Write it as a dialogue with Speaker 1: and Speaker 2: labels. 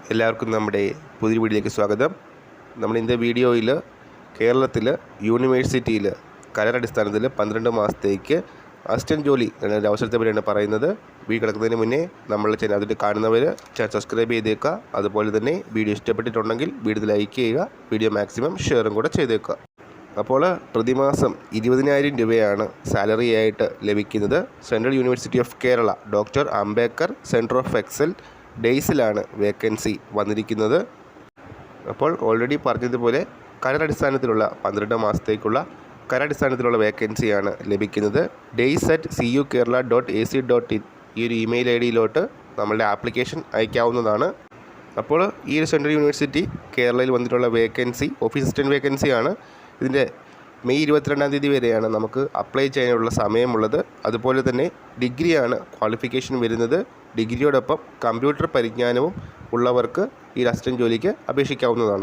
Speaker 1: എല്ലാവർക്കും നമ്മുടെ പുതിയ വീഡിയോയിലേക്ക് സ്വാഗതം. നമ്മൾ ഇന്നത്തെ വീഡിയോയിൽ കേരളത്തിൽ യൂണിവേഴ്സിറ്റിയിൽ കരാറടിസ്ഥാനത്തിൽ 12 മാസത്തേക്ക് അസിസ്റ്റൻറ്റ് ജോലി എന്ന അവസരത്തെ പറ്റിയാണ് പറയുന്നത്. വീഡിയോ കിടക്കുന്നതിന് മുന്നേ നമ്മൾ ചാനൽ അതിൽ കാണുന്നവർ ചാനൽ സബ്സ്ക്രൈബ് ചെയ്തേക്കുക. അതുപോലെ തന്നെ വീഡിയോ ഇഷ്ടപ്പെട്ടിട്ടുണ്ടെങ്കിൽ വീഡിയോ ലൈക്ക് ചെയ്യുക, വീഡിയോ മാക്സിമം ഷെയറും കൂടെ ചെയ്തേക്കുക. അപ്പോൾ പ്രതിമാസം 20,000 രൂപയാണ് സാലറി ആയിട്ട് ലഭിക്കുന്നത്. Central university of Kerala doctor Ambedkar centre of excel ഡേയ്സിലാണ് വേക്കൻസി വന്നിരിക്കുന്നത്. അപ്പോൾ ഓൾറെഡി പറഞ്ഞതുപോലെ കരാറടിസ്ഥാനത്തിലുള്ള 12 മാസത്തേക്കുള്ള കരാറടിസ്ഥാനത്തിലുള്ള വേക്കൻസിയാണ് ലഭിക്കുന്നത്. days@cukerala.ac.in ഈ ഒരു ഇമെയിൽ ഐ ഡിയിലോട്ട് നമ്മളുടെ ആപ്ലിക്കേഷൻ അയക്കാവുന്നതാണ്. അപ്പോൾ ഈ ഒരു സെൻട്രൽ യൂണിവേഴ്സിറ്റി കേരളയിൽ വന്നിട്ടുള്ള വേക്കൻസി ഓഫീസ് അസിസ്റ്റൻറ്റ് വേക്കൻസിയാണ്. ഇതിൻ്റെ മെയ് 22-ാം തീയതി വരെയാണ് നമുക്ക് അപ്ലൈ ചെയ്യാനുള്ള സമയമുള്ളത്. അതുപോലെ തന്നെ ഡിഗ്രിയാണ് ക്വാളിഫിക്കേഷൻ വരുന്നത്. ഡിഗ്രിയോടൊപ്പം കമ്പ്യൂട്ടർ പരിജ്ഞാനവും ഉള്ളവർക്ക് ഈ അസിസ്റ്റൻറ്റ് ജോലിക്ക് അപേക്ഷിക്കാവുന്നതാണ്.